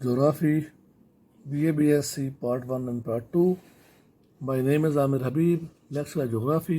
Geography, BA BSc Part 1 and Part 2. My name is Amir Habib, lecturer Geography,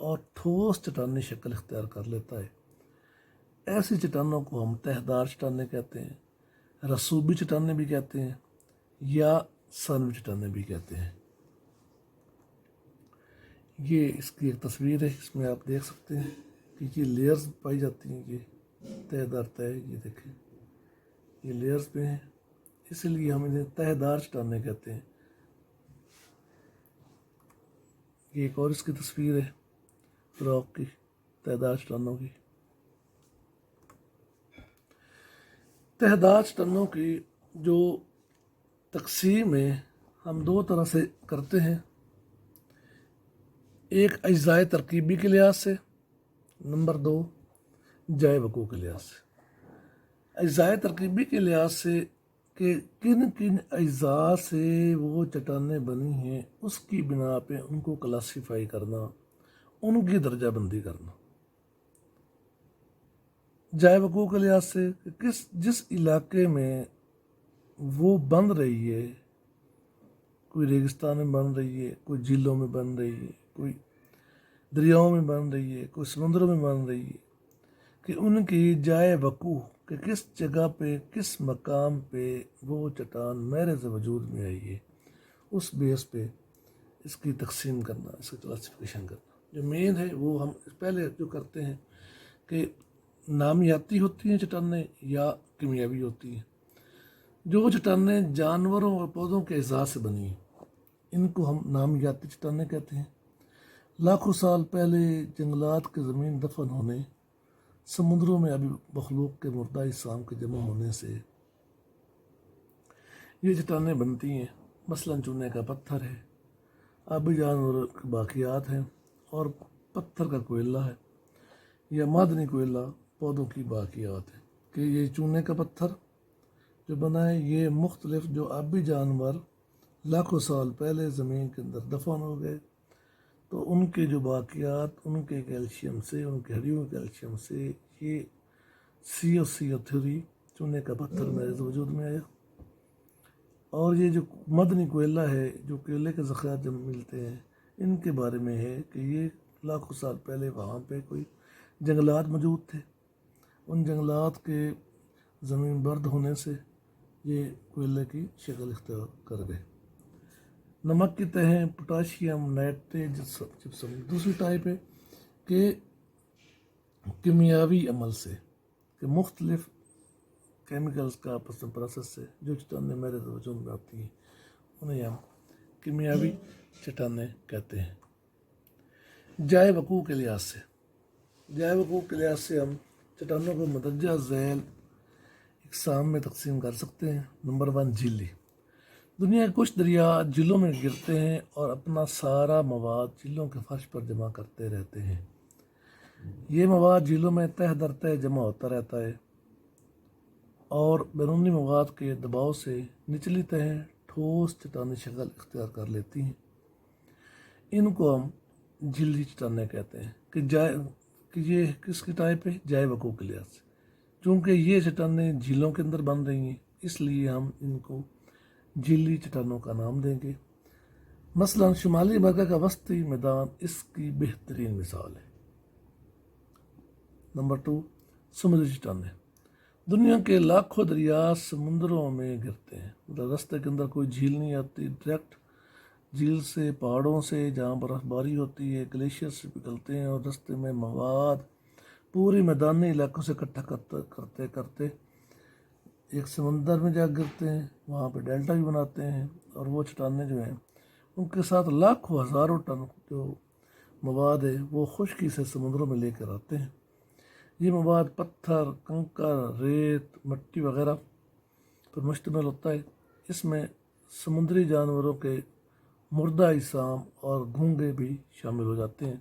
اور ٹھوس چٹانی شکل اختیار کر لیتا ہے۔ ایسی چٹانوں کو ہم تہدار چٹانیں کہتے ہیں، رسوبی چٹانیں بھی کہتے ہیں یا ثانوی چٹانیں بھی کہتے ہیں۔ یہ اس کی ایک تصویر ہے، اس میں آپ دیکھ سکتے ہیں کہ یہ لیئرز پائی جاتی ہیں، یہ تہہ دار تہہ، یہ دیکھیں یہ لیئرز پہ ہیں، اس لیے ہم انہیں تہہ دار چٹانیں کہتے ہیں۔ یہ ایک اور اس کی تصویر ہے فراق کی، تہہ دار چٹانوں کی۔ تہہ دار چٹانوں کی جو تقسیم ہے ہم دو طرح سے کرتے ہیں، ایک اجزائے ترکیبی کے لحاظ سے، نمبر دو جائے وقوع کے لحاظ سے۔ اجزائے ترکیبی کے لحاظ سے کہ کن کن اجزاء سے وہ چٹانیں بنی ہیں، اس کی بنا پہ ان کو کلاسیفائی کرنا، ان کی درجہ بندی کرنا۔ جائے وقوع کے لحاظ سے کہ جس علاقے میں وہ بن رہی ہے، کوئی ریگستان میں بن رہی ہے، کوئی جھیلوں میں بن رہی ہے، کوئی دریاؤں میں بن رہی ہے، کوئی سمندروں میں بن رہی ہے، کہ ان کی جائے وقوع کہ کس جگہ پہ کس مقام پہ وہ چٹان محض وجود میں آئی ہے، اس بیس پہ اس کی تقسیم کرنا، اس کی کلاسیفیکیشن کرنا۔ جو مین ہے وہ ہم پہلے جو کرتے ہیں کہ نامیاتی ہوتی ہیں چٹانیں یا کیمیاوی ہوتی ہیں۔ جو چٹانیں جانوروں اور پودوں کے اعضاء سے بنی ہیں ان کو ہم نامیاتی چٹانیں کہتے ہیں۔ لاکھوں سال پہلے جنگلات کے زمین دفن ہونے، سمندروں میں ابھی مخلوق کے مردہ اجسام کے جمع ہونے سے یہ چٹانیں بنتی ہیں۔ مثلاً چونے کا پتھر ہے، آبی جانوروں کے باقیات ہیں، اور پتھر کا کوئلہ ہے یا معدنی کوئلہ پودوں کی باقیات ہے۔ کہ یہ چونے کا پتھر جو بنا ہے، یہ مختلف جو آبی جانور لاکھوں سال پہلے زمین کے اندر دفن ہو گئے، تو ان کے جو باقیات، ان کے کیلشیم سے، ان کے ہڈیوں کے کیلشیم سے یہ CO3 چونے کا پتھر محض وجود میں آیا۔ اور یہ جو معدنی کوئلہ ہے، جو کوئلے کے ذخائر جب ملتے ہیں، ان کے بارے میں ہے کہ یہ لاکھوں سال پہلے وہاں پہ کوئی جنگلات موجود تھے، ان جنگلات کے زمین برد ہونے سے یہ کوئلے کی شکل اختیار کر گئے۔ نمک کی تہیں، پوٹاشیم نائٹریٹ جپسم دوسری ٹائپ ہے کہ کیمیاوی عمل سے، کہ مختلف کیمیکلز کا آپس میں پروسیس سے جو چٹانیں میرے وجود میں آتی ہیں انہیں ہم کیمیاوی چٹانیں کہتے ہیں۔ جائے وقوع کے لحاظ سے، جائے وقوع کے لحاظ سے ہم چٹانوں کو مندرجہ ذیل اقسام میں تقسیم کر سکتے ہیں۔ نمبر 1 جھیلی۔ دنیا کے کچھ دریا جھیلوں میں گرتے ہیں اور اپنا سارا مواد جھیلوں کے فرش پر جمع کرتے رہتے ہیں۔ یہ مواد جھیلوں میں تہہ در تہہ جمع ہوتا رہتا ہے اور بیرونی مواد کے دباؤ سے نچلی تہیں ٹھوس چٹانی شکل اختیار کر لیتی ہیں۔ ان کو ہم جھیلی چٹانیں کہتے ہیں۔ کہ یہ کس کی ٹائپ ہے؟ جائے وقوع کے لحاظ سے۔ چونکہ یہ چٹانیں جھیلوں کے اندر بن رہی ہیں، اس لیے ہم ان کو جھیلی چٹانوں کا نام دیں گے۔ مثلاً شمالی امریکہ کا وسطی میدان اس کی بہترین مثال ہے۔ نمبر 2 سمندری چٹانیں۔ دنیا کے لاکھوں دریا سمندروں میں گرتے ہیں، مطلب راستے کے اندر کوئی جھیل نہیں آتی، ڈائریکٹ جھیل سے، پہاڑوں سے جہاں برف باری ہوتی ہے، گلیشیئر سے پگھلتے ہیں اور راستے میں مواد پوری میدانی علاقوں سے اکٹھا کرتے کرتے ایک سمندر میں جا گرتے ہیں، وہاں پہ ڈیلٹا بھی بناتے ہیں، اور وہ چٹانیں جو ہیں ان کے ساتھ لاکھوں ہزاروں ٹن جو مواد ہے وہ خشکی سے سمندروں میں لے کر آتے ہیں۔ یہ مواد پتھر، کنکر، ریت، مٹی وغیرہ پر مشتمل ہوتا ہے۔ اس میں سمندری جانوروں کے مردہ اجسام اور گھونگے بھی شامل ہو جاتے ہیں۔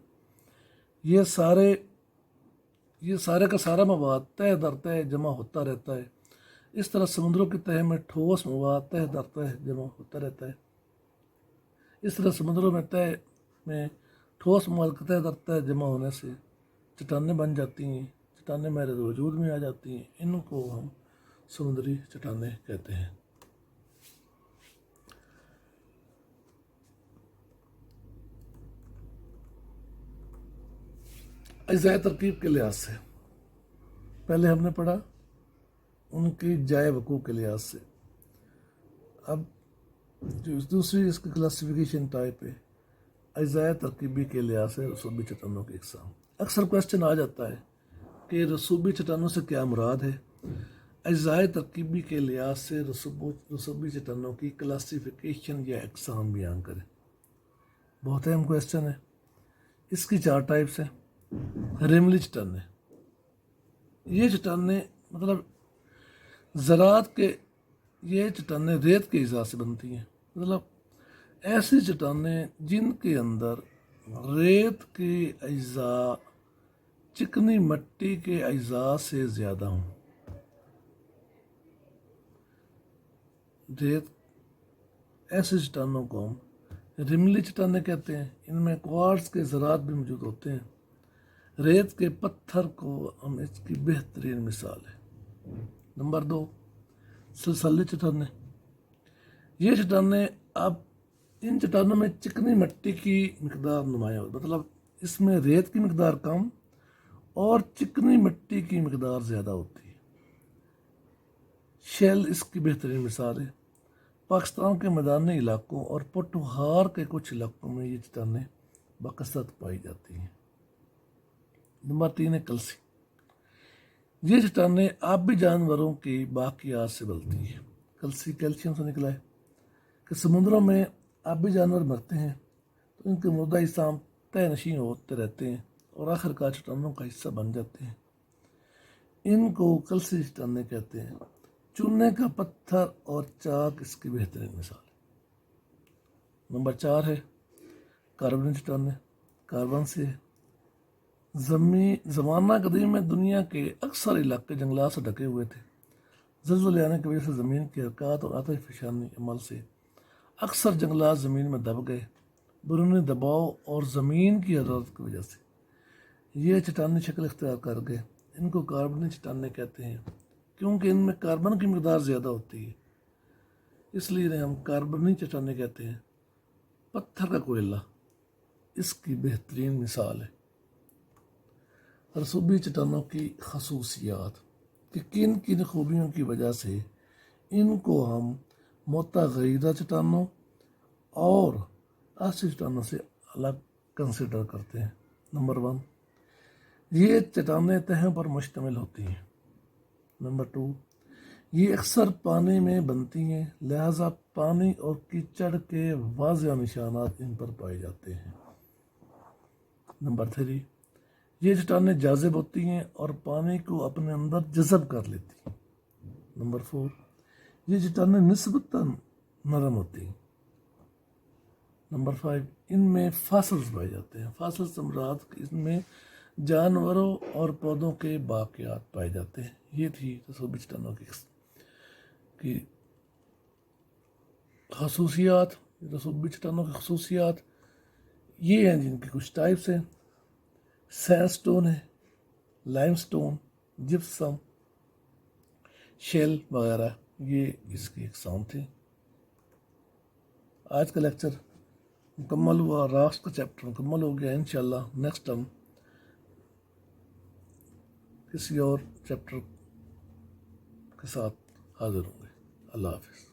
یہ سارے کا سارا مواد تہہ در تہہ جمع ہوتا رہتا ہے۔ اس طرح سمندروں کی تہہ میں ٹھوس مواد تہہ در تہہ جمع ہوتا رہتا ہے۔ اس طرح سمندروں میں ٹھوس مواد کے تہہ در تہہ جمع ہونے سے چٹانیں بن جاتی ہیں، چٹانیں میرے وجود میں آ جاتی ہیں۔ ان کو ہم سمندری چٹانیں کہتے ہیں۔ اجزائے ترکیب کے لحاظ سے پہلے ہم نے پڑھا ان کی جائے وقوع کے لحاظ سے. اب جو دوسری اس کی کلاسیفیکیشن ٹائپ ہے اجزائے ترکیبی کے لحاظ سے رسوبی چٹانوں کی اقسام. اکثر کوشچن آ جاتا ہے کہ رسوبی چٹانوں سے کیا مراد ہے. اجزائے ترکیبی کے لحاظ سے رسوبی چٹانوں کی کلاسیفیکیشن یا اقسام بیان کریں. بہت اہم کوشچن ہے. اس کی 4 ٹائپس ہیں. ریملی چٹانیں، یہ چٹانیں مطلب زراعت کے یہ چٹانیں ریت کے اجزاء سے بنتی ہیں. مطلب ایسی چٹانیں جن کے اندر ریت کے اجزاء چکنی مٹی کے اجزاء سے زیادہ ہوں. ریت ایسی چٹانوں کو ہم ریملی چٹانیں کہتے ہیں. ان میں کوارٹز کے ذرات بھی موجود ہوتے ہیں. ریت کے پتھر کو ہم اس کی بہترین مثال ہے. نمبر 2 سلسلی چٹانیں. یہ چٹانیں اب ان چٹانوں میں چکنی مٹی کی مقدار نمایاں ہوتی ہے. مطلب اس میں ریت کی مقدار کم اور چکنی مٹی کی مقدار زیادہ ہوتی ہے. شیل اس کی بہترین مثال ہے. پاکستان کے میدانی علاقوں اور پوٹوہار کے کچھ علاقوں میں یہ چٹانیں بکثرت پائی جاتی ہیں. نمبر 3 ہے کلسی. یہ چٹانیں آبی جانوروں کی باقیات سے بلتی ہیں. کلسی کیلشیم سے نکلا ہے کہ سمندروں میں آبی جانور مرتے ہیں تو ان کے مردہ اجسام تہ نشین ہوتے رہتے ہیں اور آخر کار چٹانوں کا حصہ بن جاتے ہیں. ان کو کلسی چٹانیں کہتے ہیں. چونے کا پتھر اور چاک اس کی بہترین مثال ہے. نمبر 4 ہے کاربن چٹانیں. کاربن سے زمانہ قدیم میں دنیا کے اکثر علاقے جنگلات سے ڈھکے ہوئے تھے. زلزلے آنے کی وجہ سے زمین کی حرکات اور آتش فشانی عمل سے اکثر جنگلات زمین میں دب گئے. بیرونی دباؤ اور زمین کی حرارت کی وجہ سے یہ چٹانی شکل اختیار کر گئے. ان کو کاربنی چٹانیں کہتے ہیں کیونکہ ان میں کاربن کی مقدار زیادہ ہوتی ہے، اس لیے انہیں ہم کاربنی چٹانیں کہتے ہیں. پتھر کا کوئلہ اس کی بہترین مثال ہے. رسوبی چٹانوں کی خصوصیات کہ کن کن خوبیوں کی وجہ سے ان کو ہم متغیرہ چٹانوں اور اصلی چٹانوں سے الگ کنسیڈر کرتے ہیں. نمبر 1 یہ چٹانیں تہوں پر مشتمل ہوتی ہیں. نمبر 2 یہ اکثر پانی میں بنتی ہیں، لہذا پانی اور کیچڑ کے واضح نشانات ان پر پائے جاتے ہیں. نمبر 3 یہ چٹانیں جاذب ہوتی ہیں اور پانی کو اپنے اندر جذب کر لیتی ہیں. نمبر 4 یہ چٹانیں نسبتاً نرم ہوتی ہیں. نمبر 5 ان میں فاسلز پائے جاتے ہیں. فاسلز سے مراد ان میں جانوروں اور پودوں کے باقیات پائے جاتے ہیں. یہ تھی رسوبی چٹانوں کی خصوصیات. رسوبی چٹانوں کی خصوصیات یہ ہیں جن کی کچھ ٹائپس ہیں. سینڈ سٹون ہے، لائم سٹون، جپسم، شیل وغیرہ، یہ اس کی اقسام تھی. آج کا لیکچر مکمل ہوا. راکس کا چیپٹر مکمل ہو گیا. انشاءاللہ نیکسٹ ٹائم کسی اور چیپٹر کے ساتھ حاضر ہوں گے. اللہ حافظ.